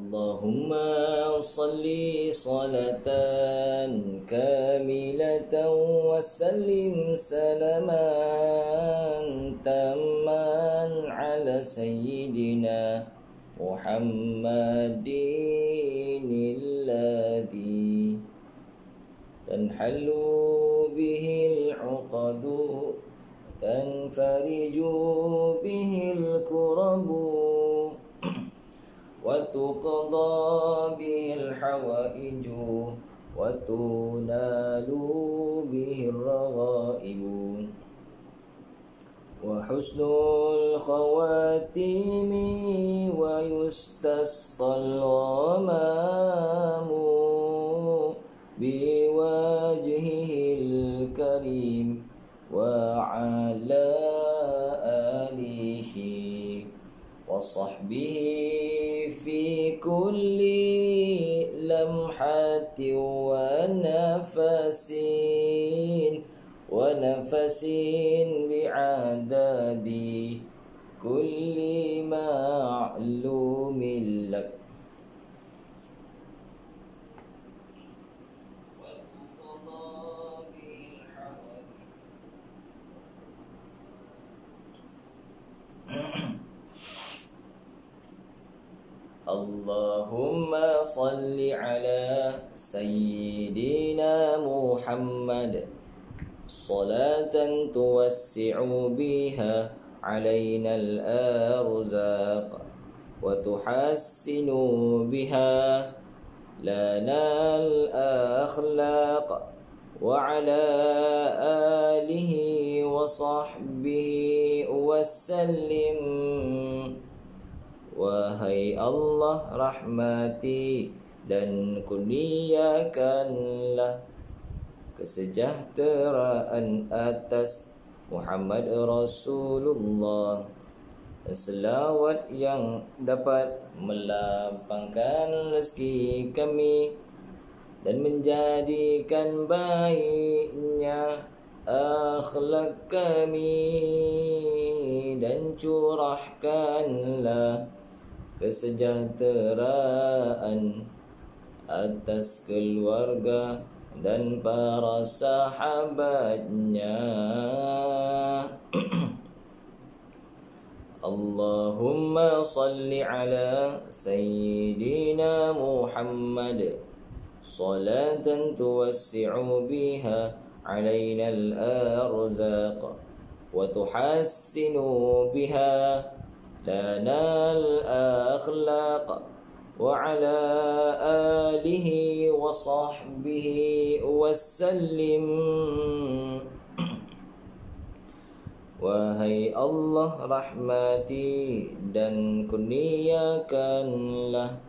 اللهم صل صلاة كاملة وسلم سلاما تاما على سيدنا محمد الذي تنحل به العقد تنفرج به الكرب وتقضى به الحوائج وتنال به الرغائب وحسن الخواتيم ويستسقى الغمام بوجهه الكريم وعلى آله وصحبه في كل لمحة ونفس بعدد كل معلوم لك اللهم صل على سيدنا محمد صلاة توسع بها علينا الأرزاق وتحسن بها لنا الأخلاق وعلى آله وصحبه وسلم. Wahai Allah, rahmati dan kurniakanlah kesejahteraan atas Muhammad Rasulullah dan selawat yang dapat melapangkan rezeki kami dan menjadikan baiknya akhlak kami dan curahkanlah kesejahteraan atas keluarga dan para sahabatnya. Allahumma salli ala Sayyidina Muhammad salatan tuwassi'u biha alaina al-arzaq wa tuhassinu biha lana al-akhlaq wa ala alihi wa sahbihi wasallim. Wahai Allah, rahmati dan kurniakanlah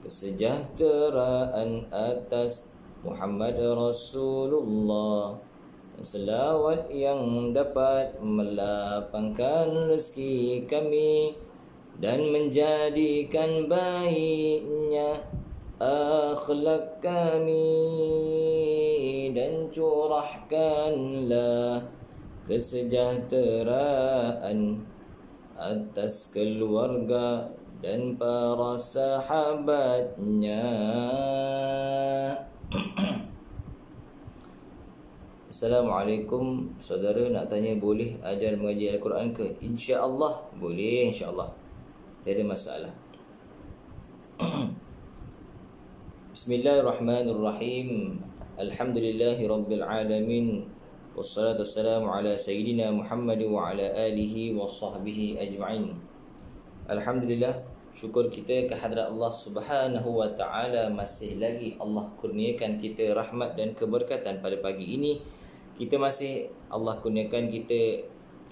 kesejahteraan atas Muhammad Rasulullah dan selawat yang dapat melapangkan rezeki kami dan menjadikan baiknya akhlak kami dan curahkanlah kesejahteraan atas keluarga dan para sahabatnya. Assalamualaikum saudara, nak tanya boleh ajar mengaji Al-Quran ke? InsyaAllah boleh, insyaAllah, tiada masalah. Bismillahirrahmanirrahim. Alhamdulillahi Rabbil Alamin. Wassalatu wassalamu ala Sayyidina Muhammad wa ala alihi wa sahbihi ajma'in. Alhamdulillah, syukur kita kehadrat Allah Subhanahu wa ta'ala, masih lagi Allah kurniakan kita rahmat dan keberkatan pada pagi ini. Kita masih Allah kurniakan kita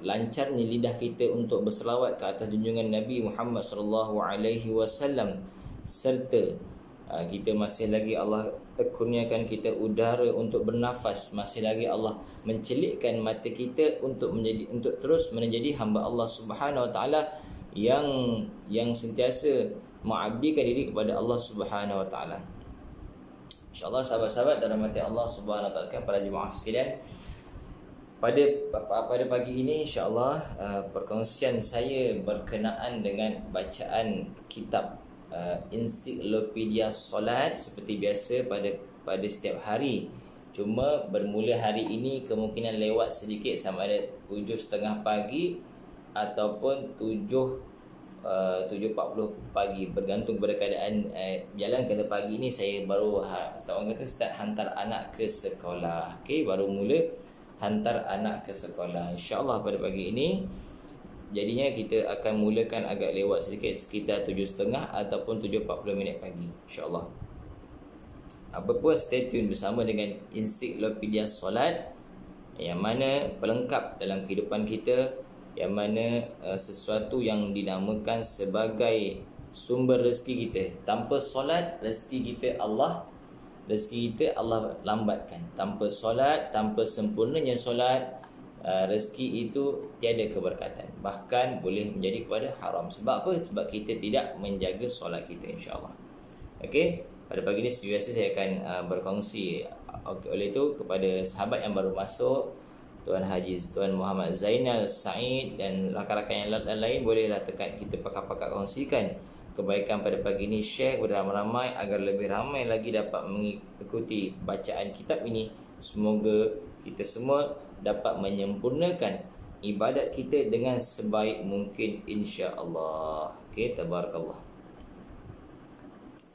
lancarnya lidah kita untuk berselawat ke atas junjungan Nabi Muhammad sallallahu alaihi wasallam, serta kita masih lagi Allah kurniakan kita udara untuk bernafas, masih lagi Allah mencelikkan mata kita untuk terus menjadi hamba Allah Subhanahu wa taala yang sentiasa mengabdikan diri kepada Allah Subhanahu wa taala. InsyaAllah sahabat-sahabat dan rahmati Allah Subhanahu wa taala, para jemaah sekalian, pada pagi ini insyaAllah perkongsian saya berkenaan dengan bacaan kitab ensiklopedia solat seperti biasa pada setiap hari. Cuma bermula hari ini kemungkinan lewat sedikit sama ada 7.30 pagi ataupun 7.40 pagi, bergantung pada keadaan jalan. Kala pagi ni saya baru orang kata start hantar anak ke sekolah. Okey, baru mula hantar anak ke sekolah. InsyaAllah pada pagi ini jadinya kita akan mulakan agak lewat sedikit, sekitar 7.30 ataupun 7.40 minit pagi, insyaAllah. Apa pun stay tune bersama dengan ensiklopedia solat, yang mana pelengkap dalam kehidupan kita, yang mana sesuatu yang dinamakan sebagai sumber rezeki kita. Tanpa solat, rezeki kita Allah lambatkan. Tanpa solat, tanpa sempurnanya solat, rezeki itu tiada keberkatan, bahkan boleh menjadi kepada haram. Sebab apa? Sebab kita tidak menjaga solat kita, insyaAllah. Okey, pada pagi ini seperti biasa saya akan berkongsi oleh itu kepada sahabat yang baru masuk, Tuan Haji Tuan Muhammad Zainal Said dan rakan-rakan yang lain, bolehlah tekan kita pakar-pakar kongsikan kebaikan pada pagi ini, share kepada ramai-ramai agar lebih ramai lagi dapat mengikuti bacaan kitab ini. Semoga kita semua dapat menyempurnakan ibadat kita dengan sebaik mungkin, insya-Allah. Okey, tabarakallah.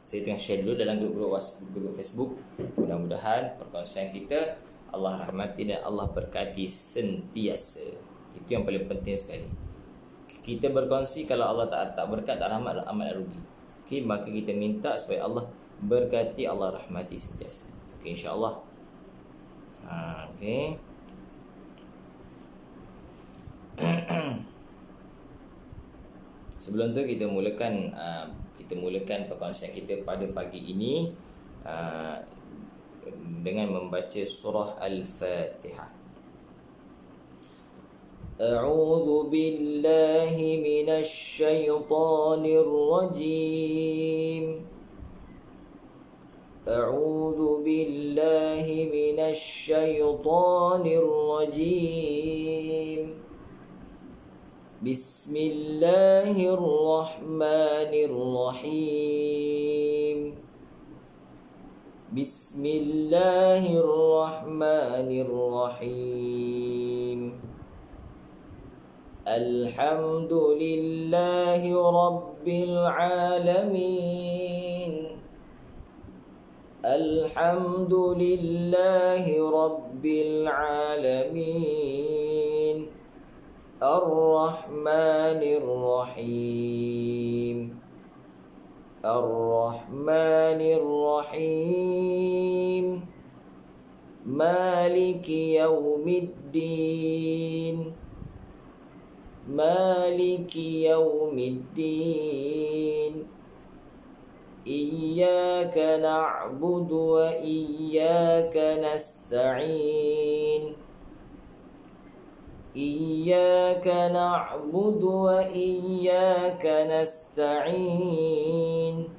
Saya tengah share dulu dalam grup Facebook. Mudah-mudahan perkongsian kita Allah rahmati dan Allah berkati sentiasa. Itu yang paling penting sekali. Kita berkongsi, kalau Allah tak berkat, tak rahmat, amat rugi. Okey, maka kita minta supaya Allah berkati, Allah rahmati sentiasa. Okey, insya-Allah. Okey. Sebelum tu kita mulakan perkongsian kita pada pagi ini dengan membaca surah Al-Fatihah. A'udzu billahi minasy syaithanir rajim. A'udzu billahi minasy syaithanir rajim. Bismillahirrahmanirrahim. Bismillahirrahmanirrahim. Alhamdulillahi rabbil alamin. Alhamdulillahi rabbil alamin. Ar-Rahmanir Rahim. Ar-Rahmanir Rahim. Maliki yaumiddin. Maliki yaumiddin. Iyyaka na'budu wa iyyaka nasta'in. Iyyaka na'budu wa iyyaka nasta'in.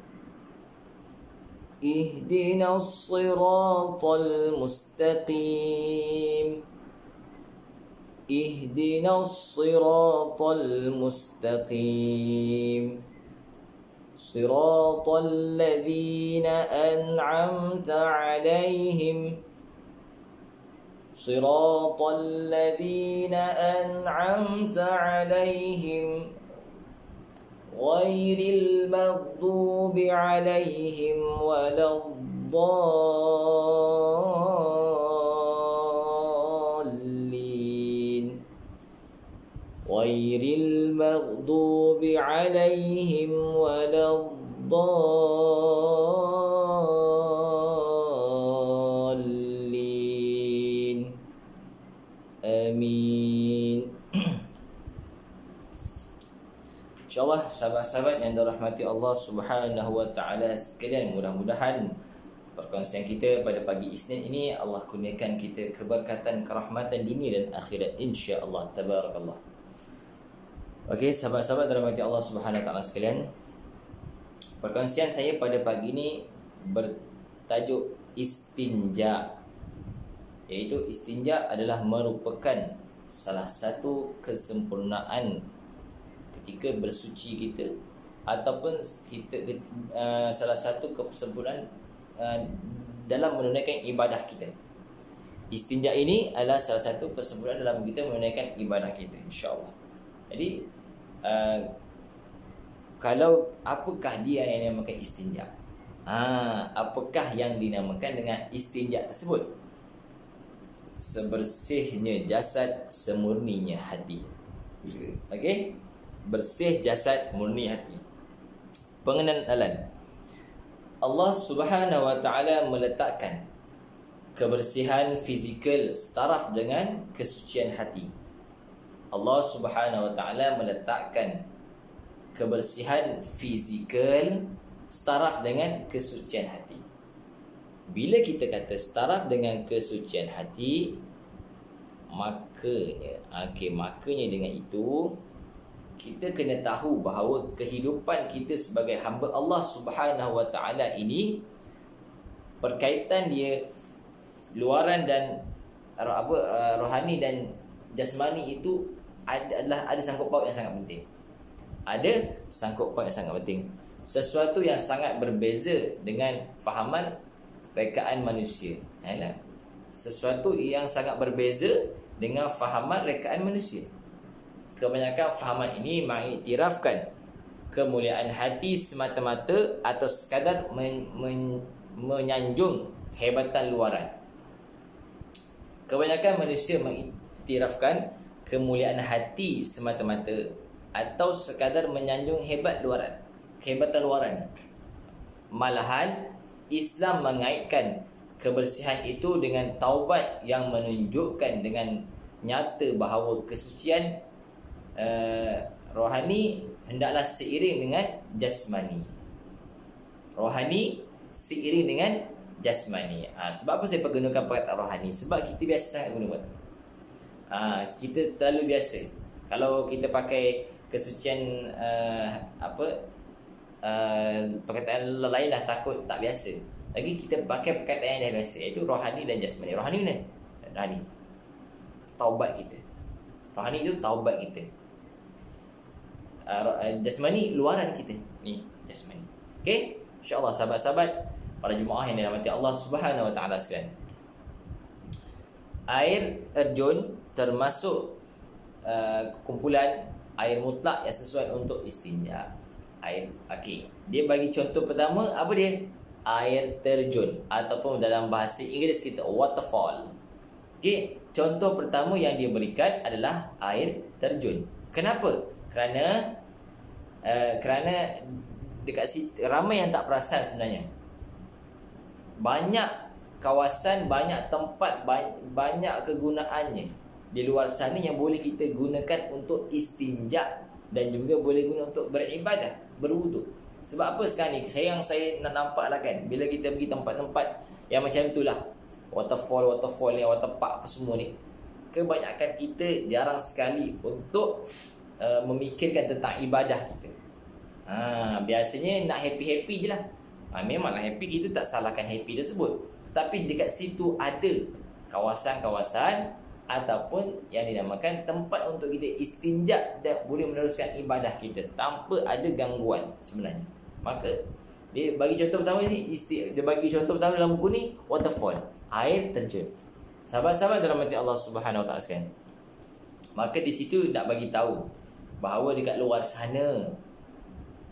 Ihdinas siratal mustaqim. Ihdinas siratal mustaqim. Siratal ladzina an'amta 'alaihim. صراط الذين أنعمت عليهم غير المغضوب عليهم ولا الضالين غير المغضوب عليهم ولا الضالين. Amin. InsyaAllah sahabat-sahabat yang dirahmati Allah Subhanahu wa taala sekalian, mudah-mudahan perkongsian kita pada pagi Isnin ini Allah kurniakan kita keberkatan, kerahmatan dunia dan akhirat, insya-Allah. Tabarakallah. Okey, sahabat-sahabat dirahmati Allah Subhanahu wa taala sekalian, perkongsian saya pada pagi ini bertajuk istinja. Iaitu istinja adalah merupakan salah satu kesempurnaan ketika bersuci kita, ataupun kita salah satu kesempurnaan dalam menunaikan ibadah kita. Istinja ini adalah salah satu kesempurnaan dalam kita menunaikan ibadah kita, insya-Allah. Jadi kalau apakah dia yang dinamakan istinja? Apakah yang dinamakan dengan istinja tersebut? Sebersihnya jasad, semurninya hati. Okey? Bersih jasad, murni hati. Pengenalan. Allah Subhanahu wa taala meletakkan kebersihan fizikal setaraf dengan kesucian hati. Allah Subhanahu wa taala meletakkan kebersihan fizikal setaraf dengan kesucian hati. Bila kita kata setaraf dengan kesucian hati, makanya dengan itu kita kena tahu bahawa kehidupan kita sebagai hamba Allah Subhanahu wa taala ini berkaitan dia luaran dan rohani dan jasmani itu ada sangkut paut yang sangat penting. Ada sangkut paut yang sangat penting. Sesuatu yang sangat berbeza dengan fahaman rekaan manusia. Sesuatu yang sangat berbeza dengan fahaman rekaan manusia. Kebanyakan fahaman ini mengiktirafkan kemuliaan hati semata-mata atau sekadar menyanjung kehebatan luaran. Kebanyakan manusia mengiktirafkan kemuliaan hati semata-mata atau sekadar menyanjung kehebatan luaran. Malahan Islam mengaitkan kebersihan itu dengan taubat yang menunjukkan dengan nyata bahawa kesucian rohani hendaklah seiring dengan jasmani. Rohani seiring dengan jasmani. Sebab apa saya pergunakan perkataan rohani? Sebab kita biasa sangat guna perkataan. Kita terlalu biasa. Kalau kita pakai kesucian perkataan lain lah takut tak biasa. Lagi kita pakai perkataan yang dah biasa, iaitu rohani dan jasmani. Rohani mana? Rohani taubat kita. Rohani itu taubat kita. Jasmani luaran kita. Ni jasmani. Okey? Insya-Allah sahabat-sahabat para jemaah yang dirahmati Allah Subhanahu wa taala sekalian. Air terjun termasuk kumpulan air mutlak yang sesuai untuk istinja. Okey. Dia bagi contoh pertama, apa dia? Air terjun ataupun dalam bahasa Inggeris kita waterfall. Okey, contoh pertama yang dia berikan adalah air terjun. Kenapa? Kerana dekat situ ramai yang tak perasan sebenarnya. Banyak kawasan, banyak tempat, banyak kegunaannya di luar sana yang boleh kita gunakan untuk istinja dan juga boleh guna untuk beribadah, berwuduk. Sebab apa sekarang ni saya nak nampak lah kan, bila kita pergi tempat-tempat yang macam itulah, waterfall ni, waterpark apa semua ni, kebanyakan kita jarang sekali untuk memikirkan tentang ibadah kita. Biasanya nak happy-happy je lah. Memanglah happy, kita tak salahkan happy tersebut. Tetapi dekat situ ada kawasan-kawasan ataupun yang dinamakan tempat untuk kita istinja dan boleh meneruskan ibadah kita tanpa ada gangguan sebenarnya. Maka dia bagi contoh pertama ni, dia bagi contoh pertama dalam buku ni waterfall, air terjun. Sahabat-sahabat dirahmati Allah Subhanahu wa taala sekalian. Maka di situ nak bagi tahu bahawa dekat luar sana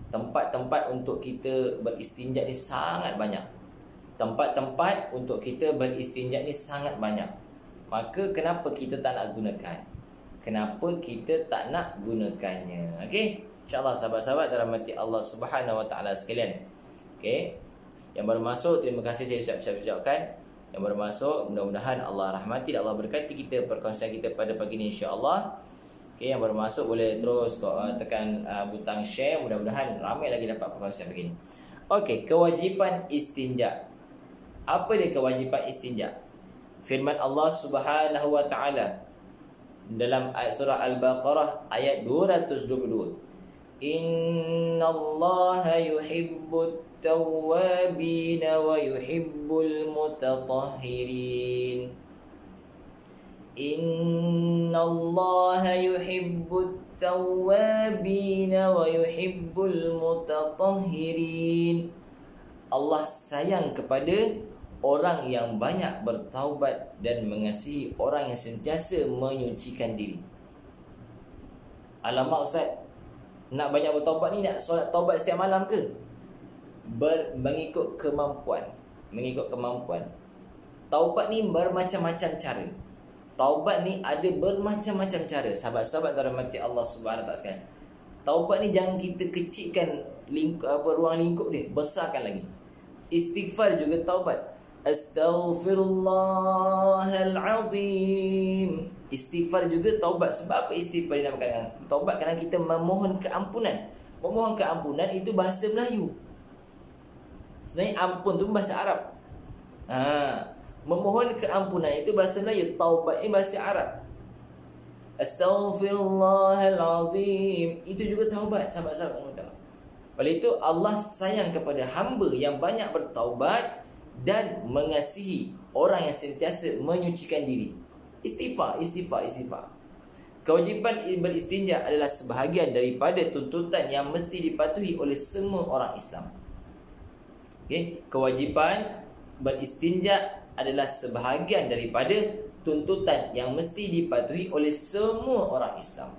tempat-tempat untuk kita beristinja ni sangat banyak. Tempat-tempat untuk kita beristinja ni sangat banyak. Maka kenapa kita tak nak gunakan? Kenapa kita tak nak gunakannya? Okey? InsyaAllah sahabat-sahabat dirahmati Allah Subhanahu wa taala sekalian. Okey. Yang baru masuk, terima kasih saya ucapkan. Yang baru masuk, mudah-mudahan Allah rahmati dan Allah berkati kita perkongsian kita pada pagi ini insya-Allah. Okey, yang baru masuk boleh terus tekan butang share, mudah-mudahan ramai lagi dapat perkongsian begini. Okey, kewajipan istinja. Apa dia kewajipan istinja? Firman Allah Subhanahu wa taala dalam surah Al-Baqarah ayat 222. Innallaha yuhibbut tawwabin wa yuhibbul mutatahhirin. Innallaha yuhibbut التوابين ويحب المتطهرين. Allah sayang kepada orang yang banyak bertaubat dan mengasihi orang yang sentiasa menyucikan diri. Alamak Ustaz, nak banyak bertaubat ni nak solat taubat setiap malam ke? Mengikut kemampuan. Taubat ni bermacam-macam cara. Taubat ni ada bermacam-macam cara. Sahabat-sahabat dirahmati Allah Subhanahu Wa Taala sekalian. Taubat ni jangan kita kecilkan ruang lingkup dia, besarkan lagi. Istighfar juga taubat. Astaghfirullahalazim. Istighfar juga taubat. Sebab apa istighfar dinamakan taubat? Kerana kita memohon keampunan. Memohon keampunan itu bahasa Melayu. Sebenarnya ampun tu bahasa Arab. Memohon keampunan itu bahasa Melayu. Taubat ini bahasa Arab. Astaghfirullahalazim. Itu juga taubat, sahabat-sahabat. Oleh itu Allah sayang kepada hamba yang banyak bertaubat dan mengasihi orang yang sentiasa menyucikan diri. Istighfar. Kewajipan beristinja adalah sebahagian daripada tuntutan yang mesti dipatuhi oleh semua orang Islam. Okay? Kewajipan beristinja adalah sebahagian daripada tuntutan yang mesti dipatuhi oleh semua orang Islam.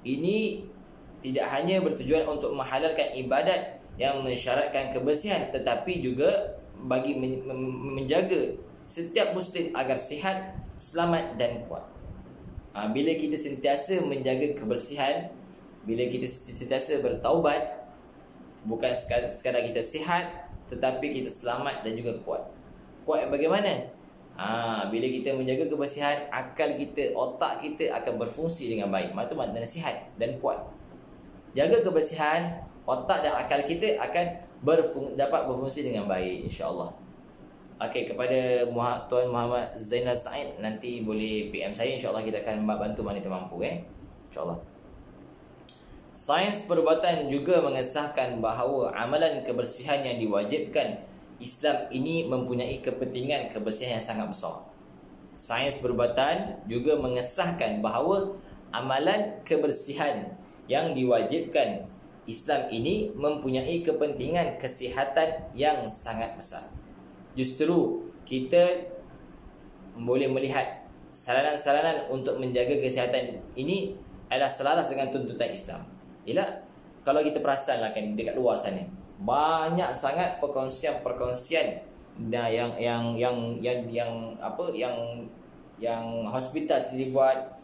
Ini tidak hanya bertujuan untuk menghalalkan ibadat yang mensyaratkan kebersihan, tetapi juga bagi menjaga setiap Muslim agar sihat, selamat dan kuat. Bila kita sentiasa menjaga kebersihan, bila kita sentiasa bertaubat, bukan sekadar kita sihat, tetapi kita selamat dan juga kuat. Kuat bagaimana? Bila kita menjaga kebersihan, akal kita, otak kita akan berfungsi dengan baik. Itu maknanya sihat dan kuat. Jaga kebersihan, otak dan akal kita akan dapat berfungsi dengan baik, insya-Allah. Okey, kepada Tuan Muhammad Zainal Said, nanti boleh PM saya, insya-Allah kita akan bantu mana kita mampu, insya-Allah. Sains perubatan juga mengesahkan bahawa amalan kebersihan yang diwajibkan Islam ini mempunyai kepentingan kebersihan yang sangat besar. Sains perubatan juga mengesahkan bahawa amalan kebersihan yang diwajibkan Islam ini mempunyai kepentingan kesihatan yang sangat besar. Justru kita boleh melihat saranan-saranan untuk menjaga kesihatan ini adalah selaras dengan tuntutan Islam. Ialah kalau kita perasanlah kan dekat luar sana, banyak sangat perkongsian yang hospital sendiri buat,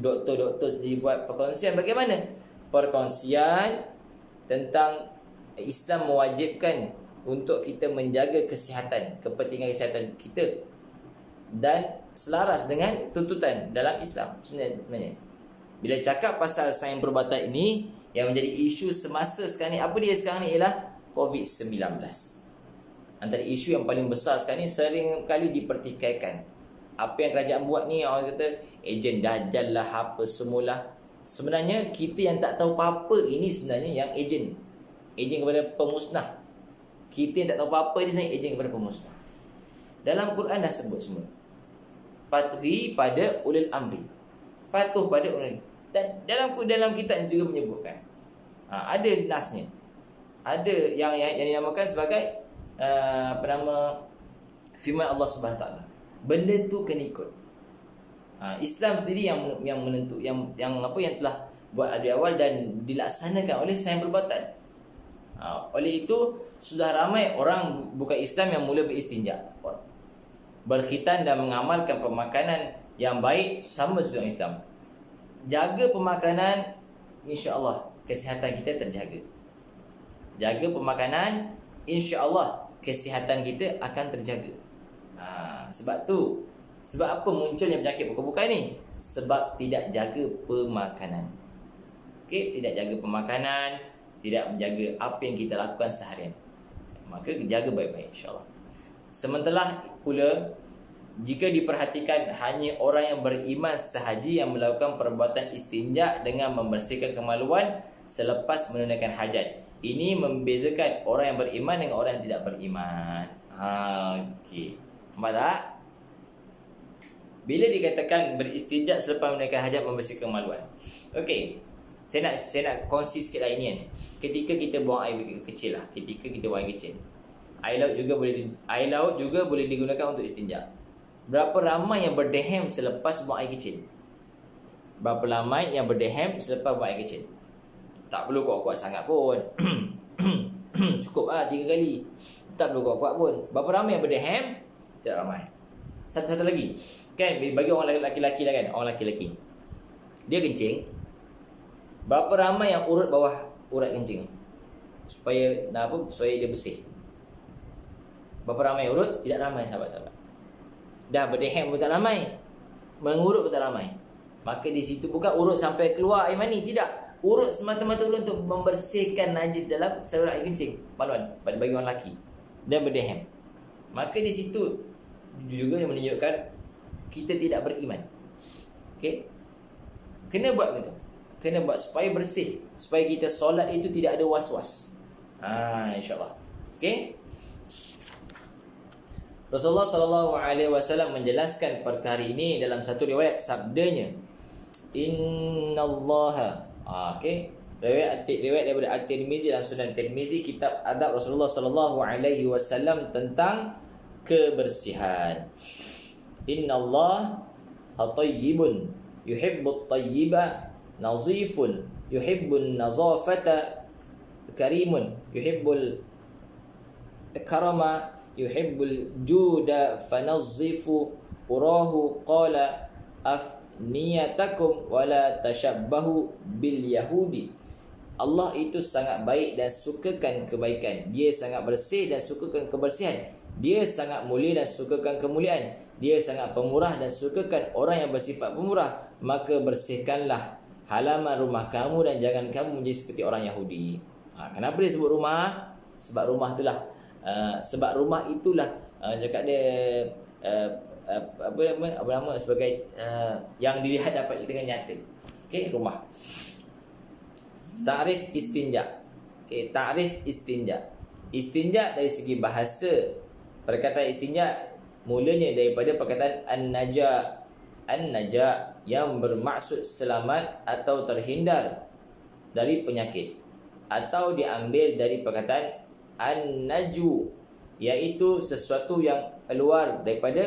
doktor-doktor sendiri buat perkongsian bagaimana? Perkongsian tentang Islam mewajibkan untuk kita menjaga kesihatan, kepentingan kesihatan kita, dan selaras dengan tuntutan dalam Islam sebenarnya. Bila cakap pasal sains perubatan ini, yang menjadi isu semasa sekarang ni, apa dia sekarang ni ialah COVID-19. Antara isu yang paling besar sekarang ni sering kali dipertikaikan. Apa yang kerajaan buat ni, orang kata ejen Dajjal lah, apa semualah. Sebenarnya kita yang tak tahu apa-apa ini sebenarnya yang ejen kepada pemusnah. Kita yang tak tahu apa-apa ini sebenarnya ejen kepada pemusnah. Dalam Quran dah sebut semua. Patuhi pada ulil amri. Patuh pada ulil. Dan dalam kitab juga menyebutkan. Ada nasnya. Ada yang dinamakan sebagai firman Allah Subhanahu Taala. Benda tu kena ikut. Islam sendiri yang menentu, yang telah buat dari awal dan dilaksanakan oleh sains perubatan. Oleh itu sudah ramai orang bukan Islam yang mula beristinja, berkhitan dan mengamalkan pemakanan yang baik sama seperti orang Islam. Jaga pemakanan, insya-Allah kesihatan kita terjaga. Jaga pemakanan, insya-Allah kesihatan kita akan terjaga. Sebab apa munculnya penyakit bukan-bukan ni? Sebab tidak jaga pemakanan. Okey, tidak jaga pemakanan, tidak menjaga apa yang kita lakukan seharian. Maka jaga baik-baik, insya-Allah. Sementara pula, jika diperhatikan, hanya orang yang beriman sahaja yang melakukan perbuatan istinja dengan membersihkan kemaluan selepas menunaikan hajat. Ini membezakan orang yang beriman dengan orang yang tidak beriman. Okey. Nampak tak? Bila dikatakan beristinja selepas menunaikan hajat membersihkan kemaluan. Okey. Saya nak kongsi sikit lah ini kan. Ketika kita buang air kecil lah, air laut juga boleh digunakan untuk istinja. Berapa ramai yang berdehem selepas buang air kecil? Tak perlu kuat-kuat sangat pun. Cukup lah 3 kali. Tak perlu kuat-kuat pun. Berapa ramai yang berdehem? Tidak ramai. Satu lagi. Kan bagi orang lelaki-lelaki lah kan, orang lelaki-lelaki, dia kencing. Berapa ramai yang urut bawah urat kencing supaya dia bersih? Berapa ramai urut? Tidak ramai sahabat-sahabat. Dah berdehem pun tak ramai, mengurut pun tak ramai. Maka di situ bukan urut sampai keluar air mani, tidak. Urut semata-mata untuk membersihkan najis dalam saluran air kencing maluan bagi orang lelaki dan berdehem. Maka di situ juga yang menunjukkan kita tidak beriman. Okey, kena buat begitu. Kena buat supaya bersih, supaya kita solat itu tidak ada was-was. InsyaAllah. Okey. Rasulullah SAW menjelaskan perkara ini dalam satu riwayat, sabdanya, Innallaha. Okey. Riwayat daripada At-Tirmizi dan Sunan Tirmizi, kitab adab Rasulullah SAW tentang kebersihan. Innallaha tayyibun yuhibbut tayyiba, nazifun yuhibbun nazafata, karimun yuhibbul karama, yuhibbul juda fanazzifu urahu, qala afniyatakum wala tashabbahu bil yahudi. Allah itu sangat baik dan sukakan kebaikan. Dia sangat bersih dan sukakan kebersihan. Dia sangat mulia dan sukakan kemuliaan. Dia sangat pemurah dan sukakan orang yang bersifat pemurah. Maka bersihkanlah halaman rumah kamu dan jangan kamu menjadi seperti orang Yahudi. Kenapa dia sebut rumah? Sebab rumah itulah cakap dia apa nama sebagai yang dilihat dapat dengan nyata. Okey, rumah. Ta'rif istinja. Okey, ta'rif istinja. Istinja dari segi bahasa, perkataan istinja mulanya daripada perkataan an-naja. An-naja yang bermaksud selamat atau terhindar dari penyakit, atau diambil dari perkataan an-naju, iaitu sesuatu yang keluar daripada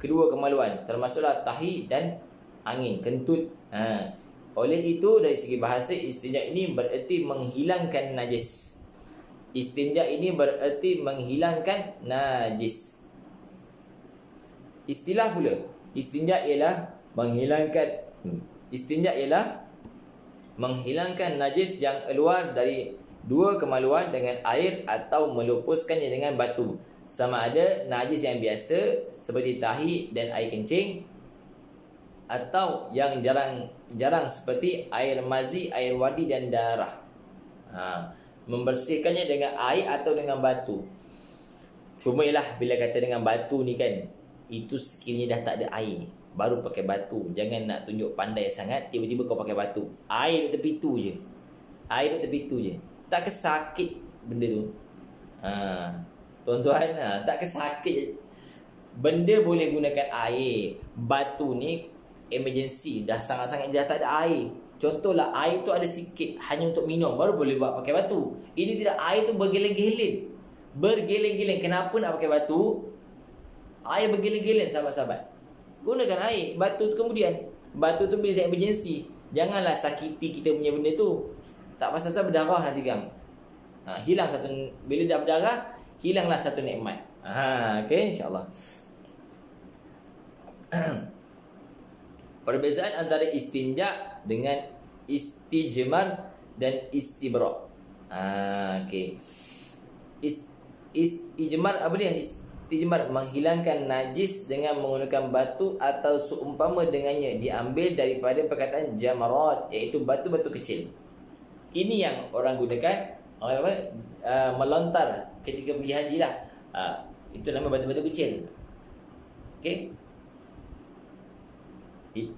kedua kemaluan, termasuklah tahi dan angin, kentut. Oleh itu dari segi bahasa, istinja ini bererti menghilangkan najis. Istinja ini bererti menghilangkan najis. Istilah pula, istinja ialah menghilangkan najis yang keluar dari dua kemaluan dengan air atau melupuskannya dengan batu. Sama ada najis yang biasa seperti tahi dan air kencing, atau yang jarang seperti air mazi, air wadi dan darah. Membersihkannya dengan air atau dengan batu. Cuma ialah bila kata dengan batu ni kan, itu sekiranya dah tak ada air baru pakai batu. Jangan nak tunjuk pandai sangat tiba-tiba kau pakai batu. Air duduk tepi tu je. Tak kesakit benda tu. Tuan-tuan, tak kesakit. Benda boleh gunakan air. Batu ni emergency, dah sangat-sangat dah tak ada air. Contohlah air tu ada sikit hanya untuk minum, baru boleh buat pakai batu. Ini tidak, air tu bergeleng-geleng. Kenapa nak pakai batu? Air bergeleng-geleng sahabat-sahabat. Gunakan air. Batu tu kemudian, batu tu bila emergency, janganlah sakiti kita punya benda tu. Tak pasal-pasal berdarah nanti kamu. Hilang satu, bila dah berdarah, hilanglah satu nikmat. Okey, insya-Allah. Perbezaan antara istinja dengan istijmar dan istibra. Okey. Istijmar apa dia? Istijmar menghilangkan najis dengan menggunakan batu atau seumpama dengannya, diambil daripada perkataan jamarat, iaitu batu-batu kecil. Ini yang orang gunakan, melontar ketika pergi haji lah. Itu nama batu-batu kecil. Okey.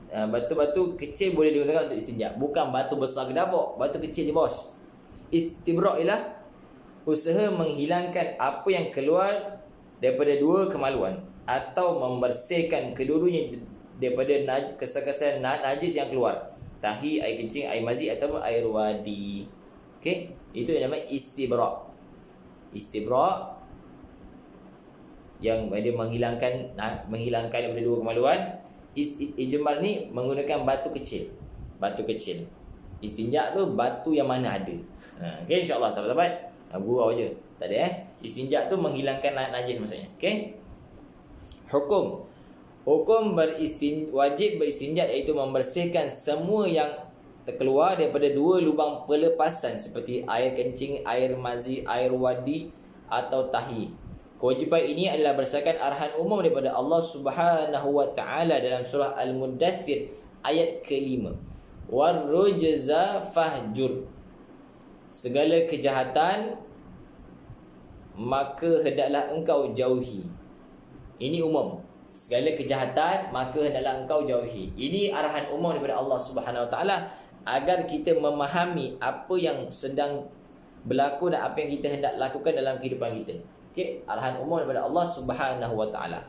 Batu-batu kecil boleh digunakan untuk istinja. Bukan batu besar gedabok, batu kecil je bos. Istibra' ialah usaha menghilangkan apa yang keluar daripada dua kemaluan, atau membersihkan kedua-duanya daripada kesan-kesan najis yang keluar. tahi, air kencing, air mazi ataupun air wadi. Okey, itu yang namanya istibra. Istibra yang dia menghilangkan daripada dua kemaluan. Ijmal ni menggunakan batu kecil. Batu kecil. Istinja tu batu yang mana ada. Okey, insya-Allah tabat-tabat. Gurau je. Tak ada Istinja tu menghilangkan najis maksudnya. Okey. Hukum wajib beristinja iaitu membersihkan semua yang terkeluar daripada dua lubang pelepasan seperti air kencing, air mazi, air wadi atau tahi. Kewajipan ini adalah berdasarkan arahan umum daripada Allah Subhanahu wa taala dalam surah Al-Muddathir ayat ke-5. Warrujza fahjur. Segala kejahatan maka hendaklah engkau jauhi. Ini umum. Segala kejahatan maka hendaklah engkau jauhi. Ini arahan umum daripada Allah Subhanahu wa taala agar kita memahami apa yang sedang berlaku dan apa yang kita hendak lakukan dalam kehidupan kita. Okey, arahan umum daripada Allah Subhanahu wa taala.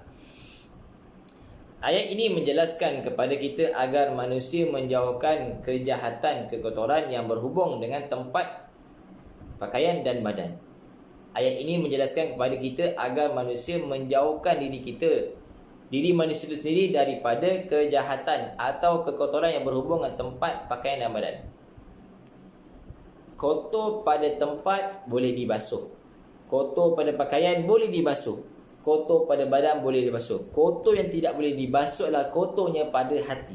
Ayat ini menjelaskan kepada kita agar manusia menjauhkan kejahatan, kekotoran yang berhubung dengan tempat pakaian dan badan. Ayat ini menjelaskan kepada kita agar manusia menjauhkan diri manusia sendiri daripada kejahatan atau kekotoran yang berhubung dengan tempat pakaian dan badan. Kotor pada tempat boleh dibasuh. Kotor pada pakaian boleh dibasuh. Kotor pada badan boleh dibasuh. Kotor yang tidak boleh dibasuh adalah kotornya pada hati.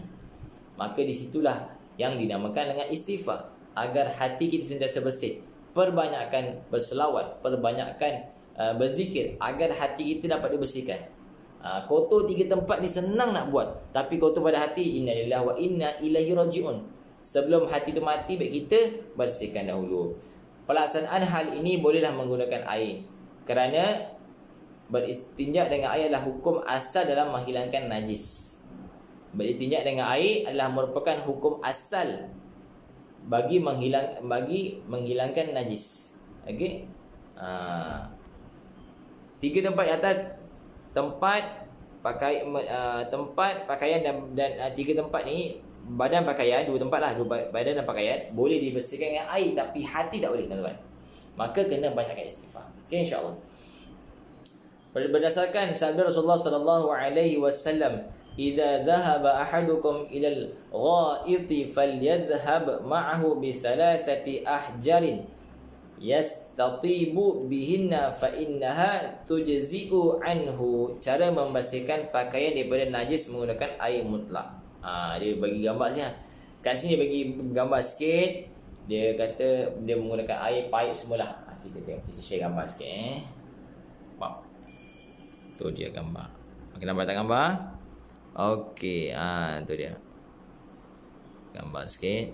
Maka disitulah yang dinamakan dengan istighfar. Agar hati kita sentiasa bersih. Perbanyakkan berselawat. Perbanyakkan berzikir. Agar hati kita dapat dibersihkan. Kotor tiga tempat ni senang nak buat. Tapi kotor pada hati, inna lillahi wa inna ilaihi raji'un. Sebelum hati tu mati, baik kita bersihkan dahulu. Pelaksanaan hal ini bolehlah menggunakan air. Kerana beristinja dengan air adalah hukum asal dalam menghilangkan najis. Beristinja dengan air adalah merupakan hukum asal bagi menghilangkan najis. Okey. Tiga tempat di atas, tempat pakaian dan tiga tempat ni, badan pakaian, dua tempat lah, badan dan pakaian boleh dibersihkan dengan air, tapi hati tak boleh, tuan-tuan. Maka kena banyakkan istighfar. Okey, insya-Allah. Berdasarkan sabda Rasulullah sallallahu alaihi wasallam, "Idza dhahaba ahadukum ila al-gha'iti falyadhhab ma'ahu bi thalathati ahjarin yastatibu bihinna fa innaha tujzi'u anhu." Cara membersihkan pakaian daripada najis menggunakan air mutlak. Dia bagi gambar sini. Kat sini dia bagi gambar sikit. Dia kata dia menggunakan air pahit semualah. Kita tengok, kita share gambar sikit Tu dia gambar. Okey, nampak tak gambar? Okey, tu dia. Gambar sikit.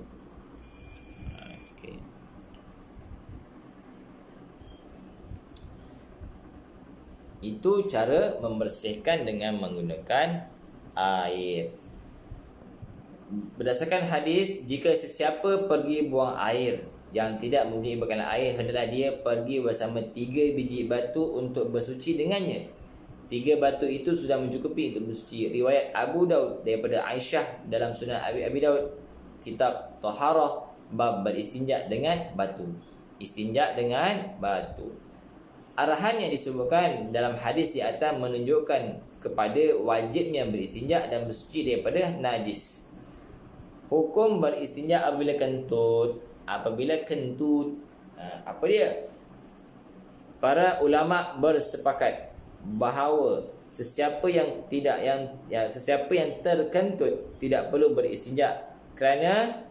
Okey. Itu cara membersihkan dengan menggunakan air. Berdasarkan hadis, jika sesiapa pergi buang air yang tidak mempunyai bekalan air, hendaklah dia pergi bersama 3 biji batu untuk bersuci dengannya. 3 batu itu sudah mencukupi untuk bersuci. Riwayat Abu Daud daripada Aisyah dalam Sunan Abi Daud, kitab Taharah, bab beristinja dengan batu. Istinja dengan batu. Arahan yang disebutkan dalam hadis di atas menunjukkan kepada wajibnya beristinja dan bersuci daripada najis. Hukum beristinja apabila kentut. Apa dia? Para ulama bersepakat bahawa sesiapa yang terkentut tidak perlu beristinja, kerana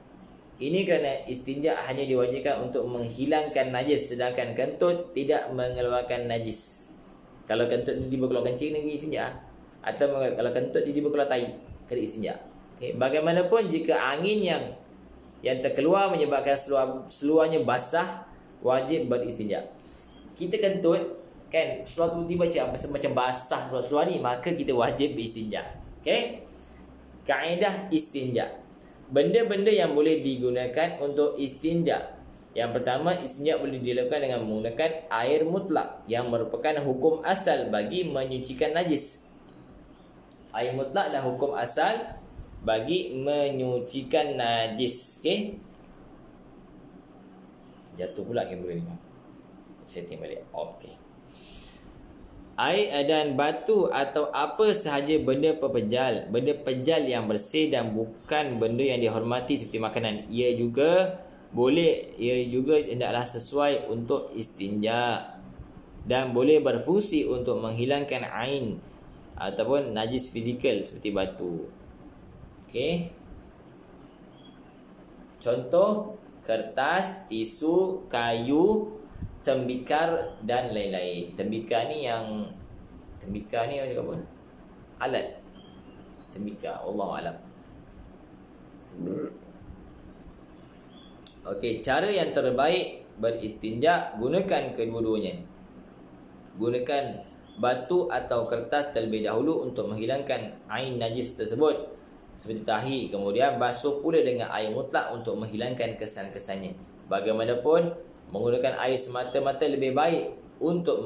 istinja hanya diwajibkan untuk menghilangkan najis, sedangkan kentut tidak mengeluarkan najis. Kalau kentut tiba keluar kencing, lagi istinja. Atau kalau kentut tiba keluar tai, kena istinja. Okay. Bagaimanapun jika angin yang terkeluar menyebabkan seluarnya basah, wajib beristinja. Kita kentut kan, seluar tu tiba macam basah seluar ni, maka kita wajib beristinja. Okey. Kaedah istinja. Benda-benda yang boleh digunakan untuk istinja. Yang pertama, istinja boleh dilakukan dengan menggunakan air mutlak yang merupakan hukum asal bagi menyucikan najis. Air mutlak adalah hukum asal bagi menyucikan najis. Okey. Jatuh pula kamera ni. Setting balik. Okey. Air dan batu atau apa sahaja benda pejal yang bersih dan bukan benda yang dihormati seperti makanan. Ia juga hendaklah sesuai untuk istinja dan boleh berfungsi untuk menghilangkan ain ataupun najis fizikal seperti batu. Okey. Contoh kertas, tisu, kayu, tembikar dan lain-lain. Tembikar ni macam apa? Alat tembikar, wallahu alam. Okey, cara yang terbaik beristinja, gunakan kedua-duanya. Gunakan batu atau kertas terlebih dahulu untuk menghilangkan ain najis tersebut seperti tahi, kemudian basuh pula dengan air mutlak untuk menghilangkan kesan-kesannya. Bagaimanapun, menggunakan air semata-mata lebih baik untuk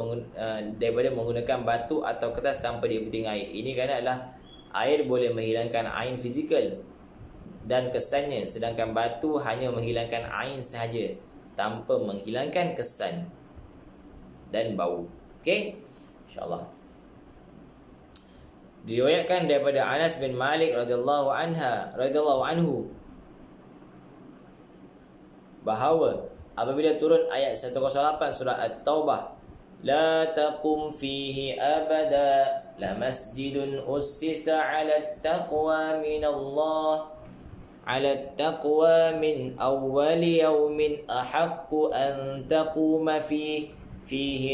daripada menggunakan batu atau kertas tanpa diikuti air. Ini kerana adalah air boleh menghilangkan ain fizikal dan kesannya, sedangkan batu hanya menghilangkan ain sahaja tanpa menghilangkan kesan dan bau. Okey, insya-Allah. Diriwayatkan daripada Anas bin Malik radhiyallahu anhu bahawa apabila turun ayat 108 surah At-Taubah, la taqum fihi abada la masjidun ussisa 'ala taqwa min Allah 'ala taqwa min awwali yawmin ahaqqu an taquma fihi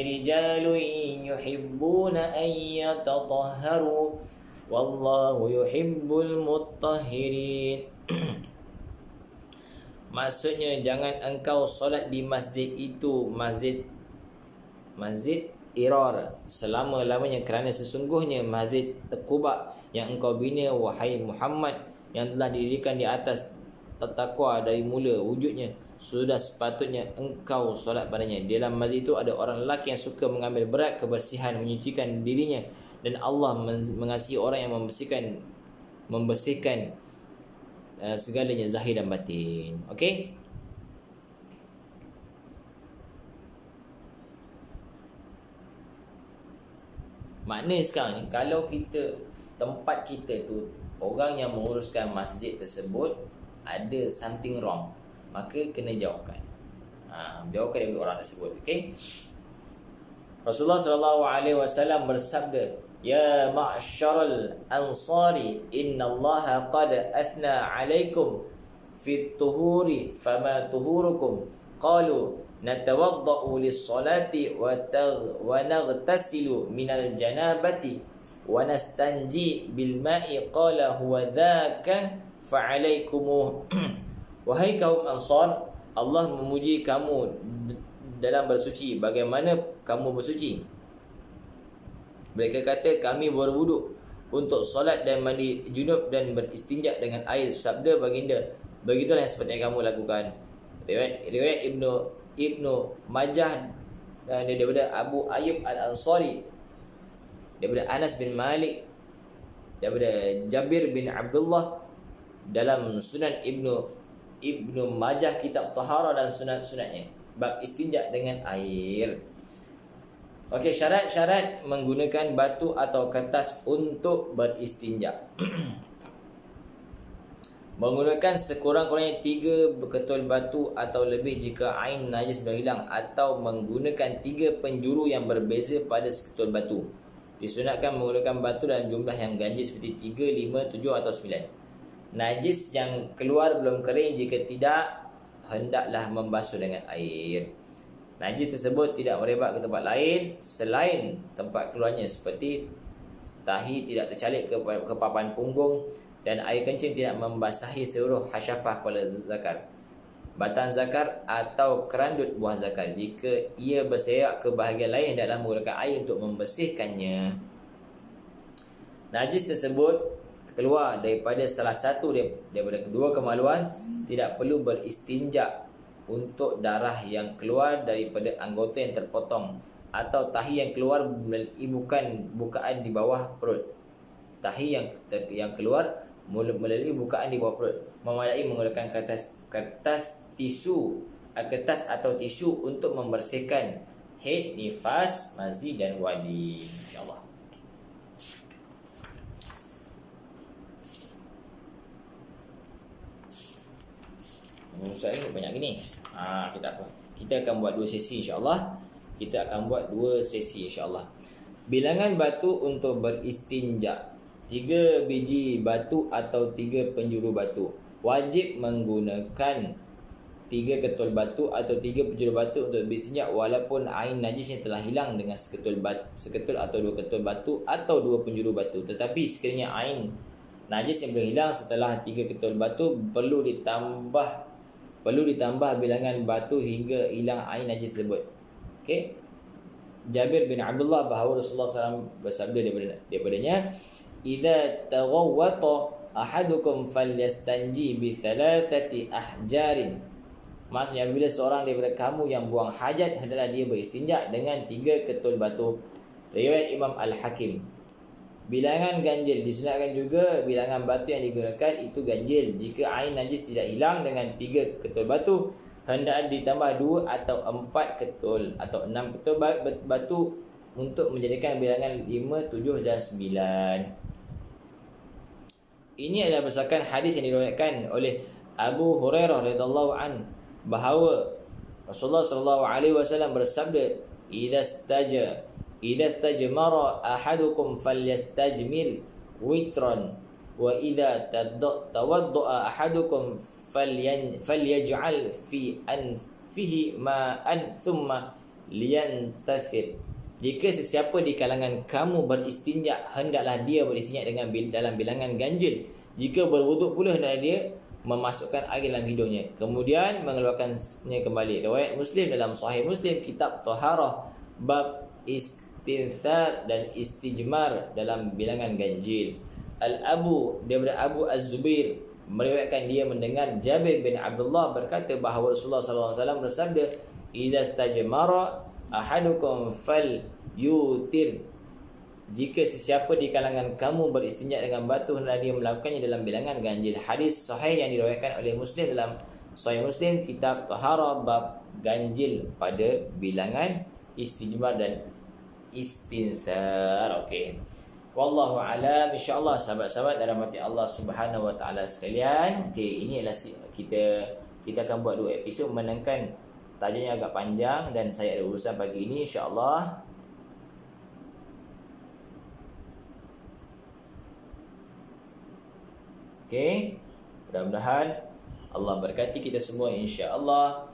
rijalun yuhibbuna an yatatahharu wallahu yuhibbul mutahhirin. Maksudnya, jangan engkau solat di masjid itu, masjid Irar, selama-lamanya, kerana sesungguhnya masjid Quba yang engkau bina, wahai Muhammad, yang telah didirikan di atas takwa dari mula wujudnya, sudah sepatutnya engkau solat padanya. Di dalam masjid itu ada orang lelaki yang suka mengambil berat kebersihan, menyucikan dirinya, dan Allah mengasihi orang yang membersihkan segalanya zahir dan batin. Okey. Maknanya sekarang ni, kalau tempat kita tu orang yang menguruskan masjid tersebut ada something wrong, maka kena jauhkan. Jauhkan daripada orang tersebut. Okey. Rasulullah SAW bersabda, ya ma'syaral ansari, innallaha qad athna alaikum fit tuhuri fama tuhurukum. Qalu natawadda'u lis-salati wa naghtasilu minal janabati wa nastanji bil ma'i. Qala huwa dhaka fa'alaikumu. Wahai kaum Ansar, Allah memuji kamu dalam bersuci. Bagaimana kamu bersuci? Mereka kata, kami berwuduk untuk solat dan mandi junub dan beristinja dengan air. Sabda baginda, begitulah seperti yang kamu lakukan. Riwayat Ibnu Majah daripada Abu Ayyub Al-Ansari, daripada Anas bin Malik, daripada Jabir bin Abdullah, dalam Sunan Ibnu Majah, kitab Taharah dan sunat-sunatnya, bab istinja dengan air. Okey, syarat-syarat menggunakan batu atau kertas untuk beristinja. Menggunakan sekurang-kurangnya 3 ketul batu atau lebih jika ain najis sudah hilang, atau menggunakan 3 penjuru yang berbeza pada seketul batu. Disunatkan menggunakan batu dalam jumlah yang ganjil seperti 3, 5, 7 atau 9. Najis yang keluar belum kering, jika tidak, hendaklah membasuh dengan air. Najis tersebut tidak merebak ke tempat lain selain tempat keluarnya, seperti tahi tidak tercalik ke papan punggung, dan air kencing tidak membasahi seluruh hasyafah kepala zakar, batang zakar atau kerandut buah zakar. Jika ia berserak ke bahagian lain, hendaklah menggunakan air untuk membersihkannya. Najis tersebut keluar daripada salah satu daripada kedua kemaluan, tidak perlu beristinja untuk darah yang keluar daripada anggota yang terpotong atau tahi yang keluar melalui bukaan di bawah perut. Tahi yang keluar melalui bukaan di bawah perut. Memadai menggunakan kertas atau tisu untuk membersihkan haid, nifas, mazi dan wadi. InsyaAllah. Soalan ni banyak gini. Kita akan buat 2 sesi insya-Allah. Bilangan batu untuk beristinja. 3 biji batu atau 3 penjuru batu. Wajib menggunakan 3 ketul batu atau 3 penjuru batu untuk beristinja walaupun ain najisnya telah hilang dengan seketul atau 2 ketul batu atau 2 penjuru batu. Tetapi sekiranya ain najis yang belum hilang setelah 3 ketul batu, perlu ditambah bilangan batu hingga hilang ain najis tersebut. Okey. Jabir bin Abdullah bahawa Rasulullah SAW bersabda daripadanya, "Idza taghawwata ahadukum falyastanji bi thalathati ahjarin." Maksudnya bila seorang daripada kamu yang buang hajat, hendaklah dia beristinja dengan 3 ketul batu. Riwayat Imam Al-Hakim. Bilangan ganjil disunatkan juga. Bilangan batu yang digunakan itu ganjil. Jika ain najis tidak hilang dengan 3 ketul batu, hendak ditambah 2 atau 4 ketul atau 6 ketul batu untuk menjadikan bilangan 5, 7 dan 9. Ini adalah berdasarkan hadis yang diriwayatkan oleh Abu Hurairah radhiyallahu an bahawa Rasulullah sallallahu alaihi wasallam bersabda, "Idza stajmara ahadukum falyastajmir witran wa idza tawaddaa ahadukum falyaj'al fi anfihi ma'an thumma liyantathir." Jika sesiapa di kalangan kamu beristinja, hendaklah dia beristinja dalam bilangan ganjil. Jika berwuduk pula, hendaklah dia memasukkan air dalam hidungnya, kemudian mengeluarkannya kembali. Riwayat Muslim dalam Sahih Muslim, kitab Taharah, bab istinthar dan istijmar dalam bilangan ganjil. Daripada Abu Az-Zubair meriwayatkan dia mendengar Jabir bin Abdullah berkata bahawa Rasulullah SAW bersabda, "Idza stajmara ahadukum falyutir." Jika sesiapa di kalangan kamu beristinja dengan batu, hendaklah dia melakukannya dalam bilangan ganjil. Hadis sahih yang diriwayatkan oleh Muslim dalam Sahih Muslim, kitab Taharah, bab ganjil pada bilangan istijmar dan istinthar. Okey. Wallahu alam. Insya-Allah sahabat-sahabat dan rahmati Allah Subhanahu wa taala sekalian. Okey, ini adalah kita akan buat 2 episod menangkan tajuknya agak panjang dan saya ada urusan pagi ini insya-Allah. Okey. Mudah-mudahan Allah berkati kita semua insya-Allah.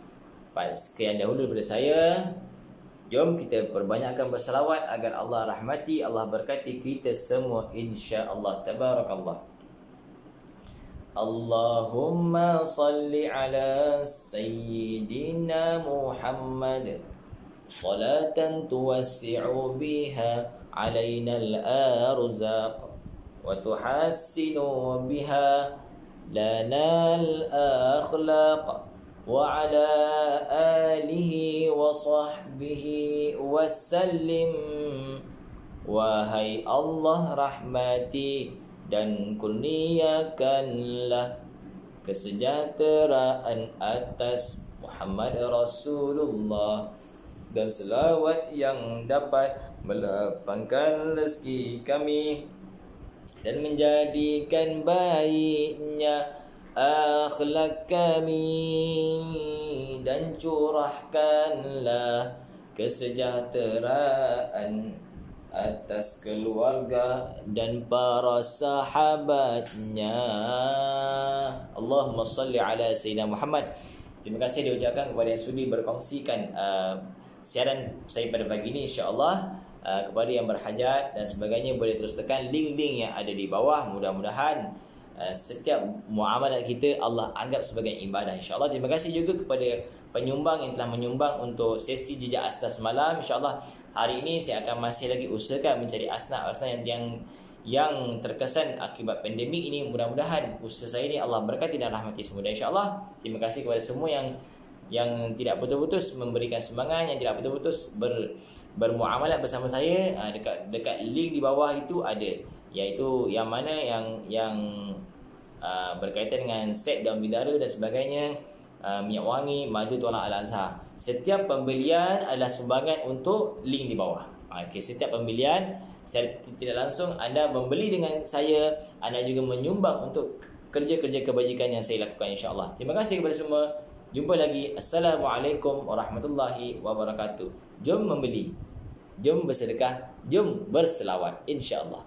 Sekian dahulu daripada saya. Jom kita perbanyakkan berselawat agar Allah rahmati, Allah berkati kita semua insya-Allah. Tabarakallah. Allahumma salli ala sayyidina Muhammad salatan tuwassi'u biha alaina al-arzaq wa tuhassinu biha lana al-akhlaq wa ala alihi wa sahbihi wasallim. Wahai Allah, rahmati dan kurniakanlah kesejahteraan atas Muhammad Rasulullah dan selawat yang dapat melapangkan rezeki kami dan menjadikan baiknya akhlak kami, dan curahkanlah kesejahteraan atas keluarga dan para sahabatnya. Allahumma salli ala Sayyidina Muhammad. Terima kasih diucapkan kepada yang sudi berkongsikan siaran saya pada pagi ini insya-Allah. Kepada yang berhajat dan sebagainya, boleh terus tekan link-link yang ada di bawah. Mudah-mudahan setiap muamalat kita Allah anggap sebagai ibadah insya-Allah. Terima kasih juga kepada penyumbang yang telah menyumbang untuk sesi jejak asnaf semalam. InsyaAllah hari ini saya akan masih lagi usahakan mencari asnaf-asnaf yang terkesan akibat pandemik ini. Mudah-mudahan usaha saya ini Allah berkati dan rahmati semua. InsyaAllah terima kasih kepada semua yang tidak putus-putus memberikan sumbangan, yang tidak putus-putus bermuamalat bersama saya. Dekat link di bawah itu ada, iaitu yang mana yang berkaitan dengan set daun bidara dan sebagainya, minyak wangi, madu tulang Al-Azhar. Setiap pembelian adalah sumbangan untuk link di bawah. Okey, setiap pembelian secara tidak langsung anda membeli dengan saya, anda juga menyumbang untuk kerja-kerja kebajikan yang saya lakukan, insya-Allah. Terima kasih kepada semua. Jumpa lagi. Assalamualaikum warahmatullahi wabarakatuh. Jom membeli, jom bersedekah, jom berselawat, insya-Allah.